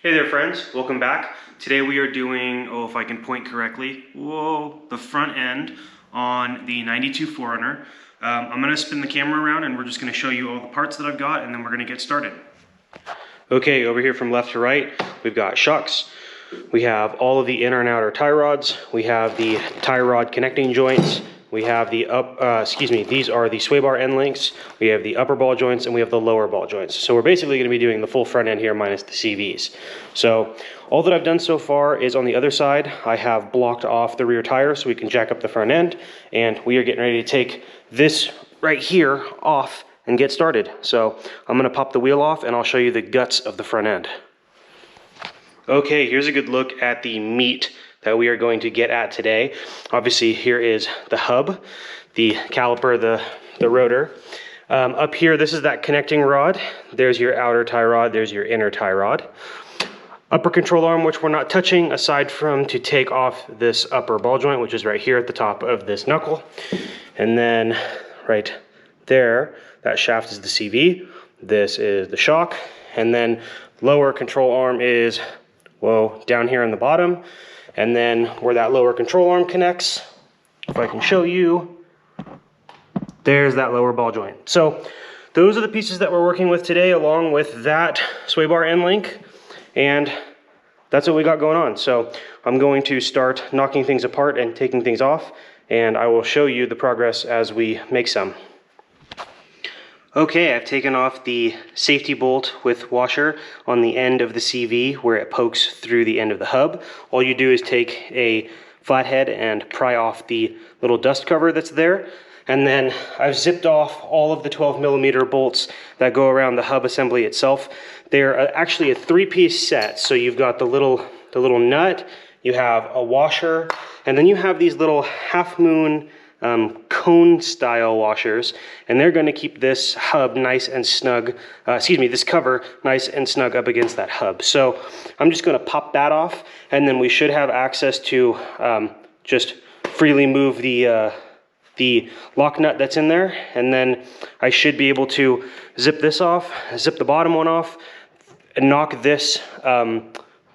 Hey there friends, welcome back. Today we are doing, if I can point correctly, the front end on the 92 4runner. I'm going to spin the camera around and we're just going to show you all the parts that I've got and then we're going to get started. Okay, over here from left to right, we've got shocks. We have all of the inner and outer tie rods. We have the tie rod connecting joints. We have the these are the sway bar end links. We have the upper ball joints and we have the lower ball joints. So we're basically going to be doing the full front end here minus the CVs. So all that I've done so far is on the other side, I have blocked off the rear tire so we can jack up the front end, and we are getting ready to take this right here off and get started. So I'm going to pop the wheel off and I'll show you the guts of the front end. Okay, here's a good look at the meat that we are going to get at today. Obviously here is the hub, the caliper, the rotor. Up here, this is that connecting rod. There's your outer tie rod, there's your inner tie rod. Upper control arm, which we're not touching aside from to take off this upper ball joint, which is right here at the top of this knuckle. And then right there, that shaft is the CV. This is the shock. And then lower control arm is, down here on the bottom. And then where that lower control arm connects, if I can show you, there's that lower ball joint. So those are the pieces that we're working with today, along with that sway bar end link. And that's what we got going on. So I'm going to start knocking things apart and taking things off, and I will show you the progress as we make some. Okay, I've taken off the safety bolt with washer on the end of the CV where it pokes through the end of the hub. All you do is take a flathead and pry off the little dust cover that's there. And then I've zipped off all of the 12mm bolts that go around the hub assembly itself. They're actually a 3-piece set. So you've got the little nut, you have a washer, and then you have these little half-moon cone style washers, and they're going to keep this hub nice and snug, this cover nice and snug up against that hub. So I'm just going to pop that off, and then we should have access to just freely move the lock nut that's in there, and then I should be able to zip this off, zip the bottom one off, and knock this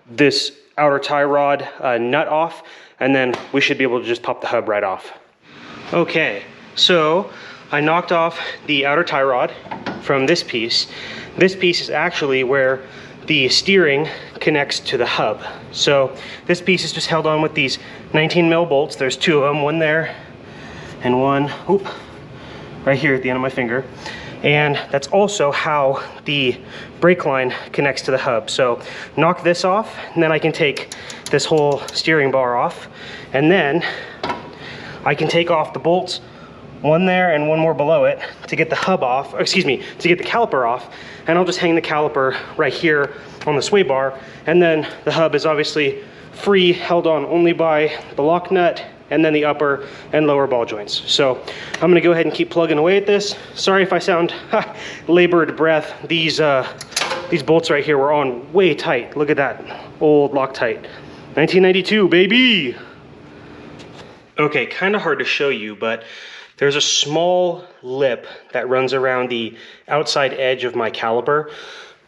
this outer tie rod nut off, and then we should be able to just pop the hub right off. Okay, so I knocked off the outer tie rod from this piece. This piece is actually where the steering connects to the hub. So this piece is just held on with these 19mm bolts. There's two of them, one there and one right here at the end of my finger. And that's also how the brake line connects to the hub. So knock this off, and then I can take this whole steering bar off, and then I can take off the bolts, one there and one more below it, to get the hub off, to get the caliper off, and I'll just hang the caliper right here on the sway bar, and then the hub is obviously free, held on only by the lock nut and then the upper and lower ball joints. So I'm gonna go ahead and keep plugging away at this. Sorry if I sound labored breath. These bolts right here were on way tight. Look at that, old Loctite. 1992, baby! Okay, kind of hard to show you, but there's a small lip that runs around the outside edge of my caliper,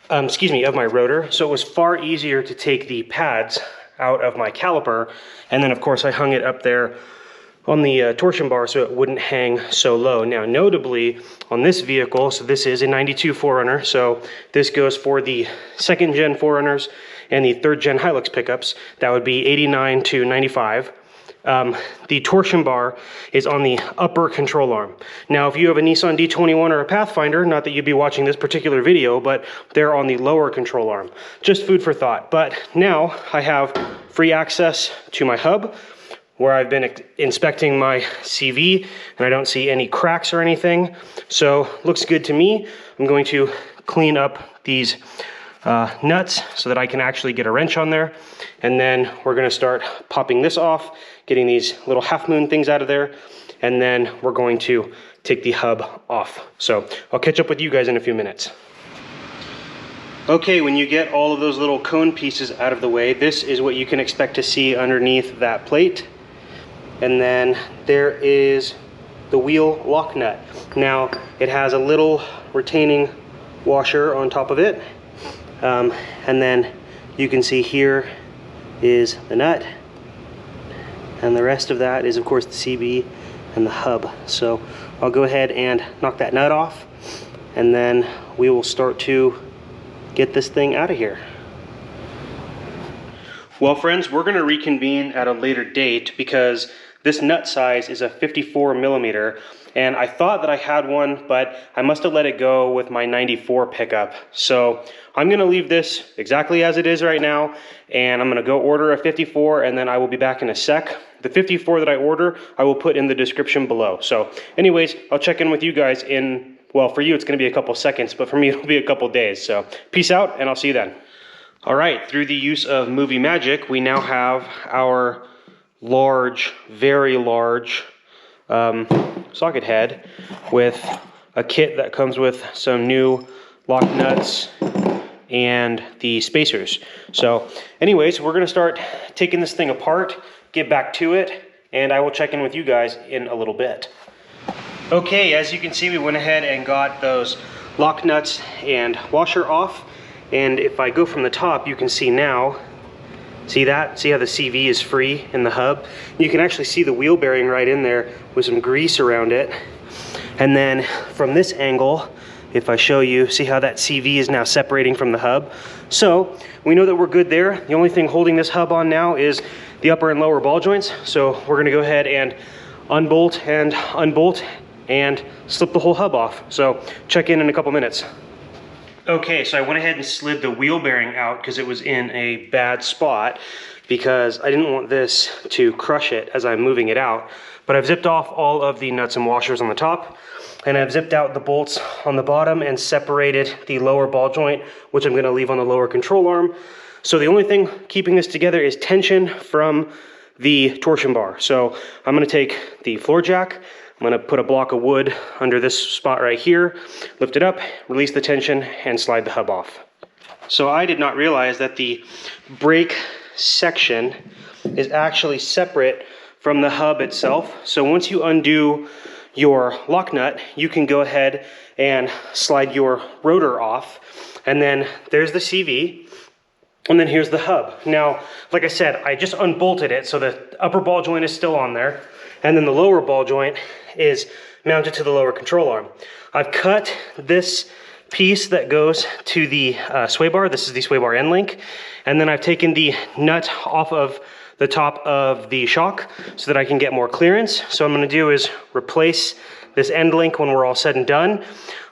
of my rotor. So it was far easier to take the pads out of my caliper. And then of course I hung it up there on the torsion bar so it wouldn't hang so low. Now notably on this vehicle, so this is a 92 4runner, so this goes for the 2nd gen 4runners and the 3rd gen Hilux pickups. That would be 89 to 95. The torsion bar is on the upper control arm. Now, if you have a Nissan D21 or a Pathfinder, not that you'd be watching this particular video, but they're on the lower control arm. Just food for thought. But now I have free access to my hub, where I've been inspecting my CV, and I don't see any cracks or anything. So, looks good to me. I'm going to clean up these nuts so that I can actually get a wrench on there, and then we're going to start popping this off, getting these little half-moon things out of there, and then we're going to take the hub off. So I'll catch up with you guys in a few minutes. Okay, when you get all of those little cone pieces out of the way, this is what you can expect to see underneath that plate. And then there is the wheel lock nut. Now it has a little retaining washer on top of it, and then You can see here is the nut, and the rest of that is of course the CB and the hub. So I'll go ahead and knock that nut off, and then we will start to get this thing out of here. Well friends, we're going to reconvene at a later date because this nut size is a 54 millimeter, and I thought that I had one, but I must have let it go with my 94 pickup. So I'm going to leave this exactly as it is right now, and I'm going to go order a 54, and then I will be back in a sec. The 54 that I order, I will put in the description below. So anyways, I'll check in with you guys in, well, for you it's going to be a couple seconds, but for me it'll be a couple days. So peace out, and I'll see you then. All right, through the use of movie magic, we now have our large, very large socket head with a kit that comes with some new lock nuts and the spacers. So anyways, we're gonna start taking this thing apart, get back to it, and I will check in with you guys in a little bit. Okay, as you can see, we went ahead and got those lock nuts and washer off. And if I go from the top, you can see now, see that? See how the CV is free in the hub? You can actually see the wheel bearing right in there with some grease around it. And then from this angle, if I show you, see how that CV is now separating from the hub? So we know that we're good there. The only thing holding this hub on now is the upper and lower ball joints. So we're gonna go ahead and unbolt and slip the whole hub off. So check in a couple minutes. Okay, so I went ahead and slid the wheel bearing out because it was in a bad spot, because I didn't want this to crush it as I'm moving it out. But I've zipped off all of the nuts and washers on the top, and I've zipped out the bolts on the bottom and separated the lower ball joint, which I'm gonna leave on the lower control arm. So the only thing keeping this together is tension from the torsion bar. So I'm gonna take the floor jack, I'm gonna put a block of wood under this spot right here, lift it up, release the tension, and slide the hub off. So I did not realize that the brake section is actually separate from the hub itself. So once you undo your lock nut, you can go ahead and slide your rotor off, and then there's the CV, and then here's the hub. Now, like I said, I just unbolted it, so the upper ball joint is still on there, and then the lower ball joint is mounted to the lower control arm. I've cut this piece that goes to the sway bar. This is the sway bar end link. And then I've taken the nut off of the top of the shock so that I can get more clearance. So what I'm gonna do is replace this end link when we're all said and done.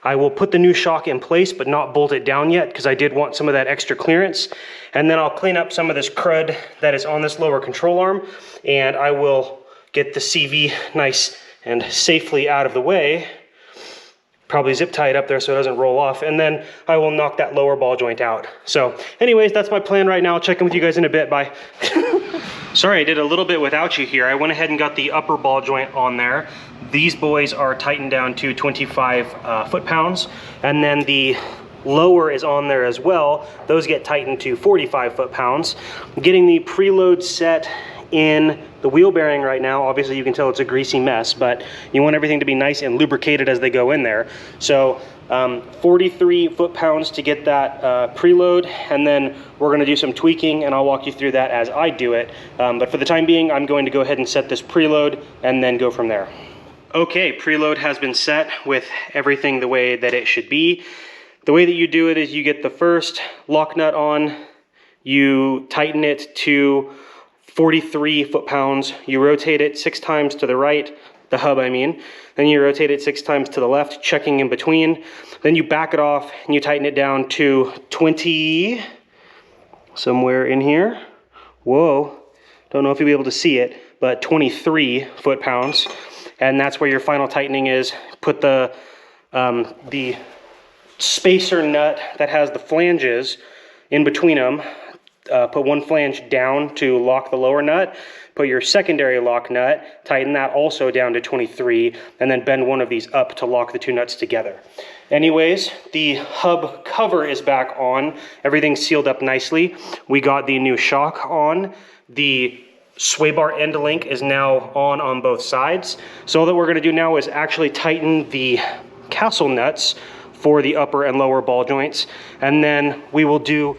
I will put the new shock in place, but not bolt it down yet, because I did want some of that extra clearance. And then I'll clean up some of this crud that is on this lower control arm, and I will get the CV nice and safely out of the way. Probably zip tie it up there so it doesn't roll off, and then I will knock that lower ball joint out. So anyways, that's my plan right now. I'll check in with you guys in a bit. Bye. Sorry, I did a little bit without you here. I went ahead and got the upper ball joint on there. These boys are tightened down to 25 foot-pounds, and then the lower is on there as well. Those get tightened to 45 foot-pounds. Getting the preload set in the wheel bearing right now. Obviously you can tell it's a greasy mess, but you want everything to be nice and lubricated as they go in there. So 43 foot-pounds to get that preload, and then we're going to do some tweaking, and I'll walk you through that as I do it. But for the time being, I'm going to go ahead and set this preload and then go from there. Okay, preload has been set with everything the way that it should be. The way that you do it is you get the first lock nut on, you tighten it to 43 foot-pounds, you rotate it 6 times to the right, the hub I mean, then you rotate it 6 times to the left, checking in between, then you back it off and you tighten it down to 20, somewhere in here, whoa, don't know if you'll be able to see it, but 23 foot-pounds, and that's where your final tightening is. Put the spacer nut that has the flanges in between them, put one flange down to lock the lower nut, put your secondary lock nut, tighten that also down to 23, and then bend one of these up to lock the 2 nuts together. Anyways, the hub cover is back on. Everything's sealed up nicely. We got the new shock on. The sway bar end link is now on both sides. So all that we're gonna do now is actually tighten the castle nuts for the upper and lower ball joints, and then we will do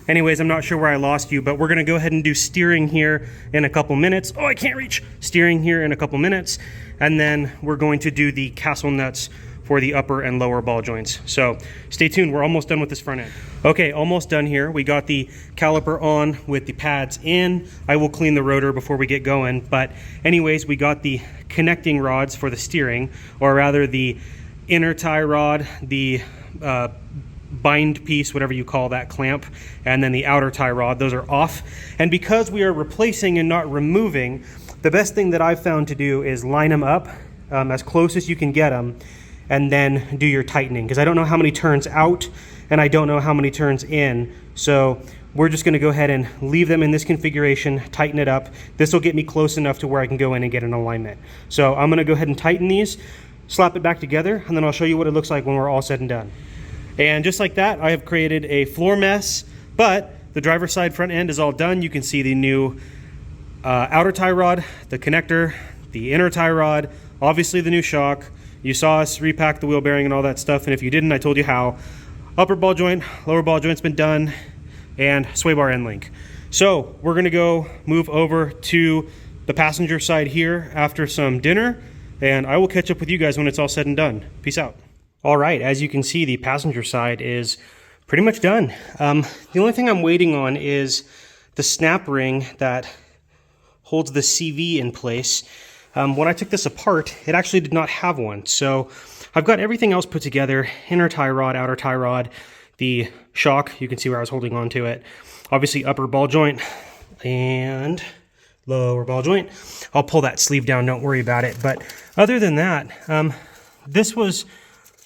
Anyways, I'm not sure where I lost you, but we're gonna go ahead and do steering here in a couple minutes. Oh, I can't reach. Steering here in a couple minutes. And then we're going to do the castle nuts for the upper and lower ball joints. So stay tuned, we're almost done with this front end. Okay, almost done here. We got the caliper on with the pads in. I will clean the rotor before we get going. But anyways, we got the connecting rods for the steering, or rather the inner tie rod, the bind piece, whatever you call that clamp, and then the outer tie rod. Those are off. And because we are replacing and not removing, the best thing that I've found to do is line them up as close as you can get them, and then do your tightening, because I don't know how many turns out and I don't know how many turns in. So we're just going to go ahead and leave them in this configuration, tighten it up. This will get me close enough to where I can go in and get an alignment. So I'm going to go ahead and tighten these, slap it back together, and then I'll show you what it looks like when we're all said and done. And just like that, I have created a floor mess, but the driver's side front end is all done. You can see the new outer tie rod, the connector, the inner tie rod, obviously the new shock. You saw us repack the wheel bearing and all that stuff, and if you didn't, I told you how. Upper ball joint, lower ball joint's been done, and sway bar end link. So we're gonna go move over to the passenger side here after some dinner, and I will catch up with you guys when it's all said and done. Peace out. All right, as you can see, the passenger side is pretty much done. The only thing I'm waiting on is the snap ring that holds the CV in place. When I took this apart, it actually did not have one. So I've got everything else put together: inner tie rod, outer tie rod, the shock, you can see where I was holding on to it. Obviously upper ball joint and lower ball joint. I'll pull that sleeve down, don't worry about it. But other than that, this was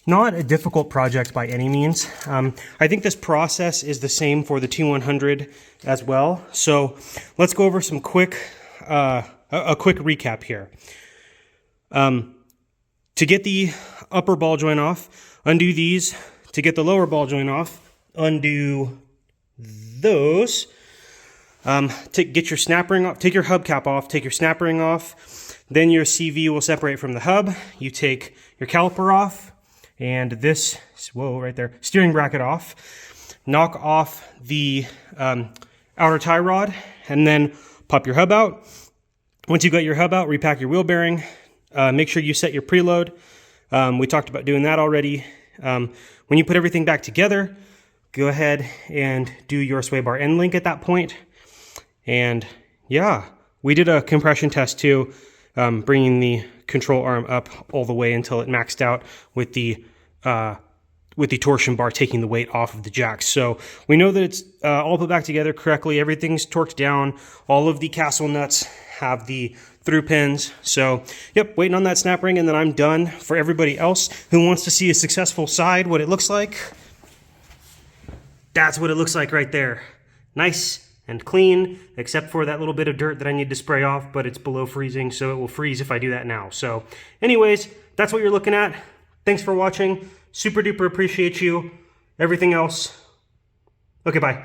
not a difficult project by any means. I think this process is the same for the T100 as well. So let's go over some quick, a quick recap here. To get the upper ball joint off, undo these. To get the lower ball joint off, undo those. To get your snap ring off, take your hubcap off, take your snap ring off. Then your CV will separate from the hub. You take your caliper off, and this, whoa, right there, steering bracket off. Knock off the outer tie rod, and then pop your hub out. Once you've got your hub out, repack your wheel bearing. Make sure you set your preload. We talked about doing that already. When you put everything back together, go ahead and do your sway bar end link at that point. And yeah, we did a compression test too, bringing the control arm up all the way until it maxed out with the torsion bar taking the weight off of the jacks. So we know that it's all put back together correctly. Everything's torqued down. All of the castle nuts have the through pins. So yep, waiting on that snap ring, and then I'm done. For everybody else who wants to see a successful side, what it looks like, that's what it looks like right there. Nice and clean, except for that little bit of dirt that I need to spray off, but it's below freezing, so it will freeze if I do that now. So anyways, that's what you're looking at. Thanks for watching. Super duper appreciate you. Everything else, okay, bye.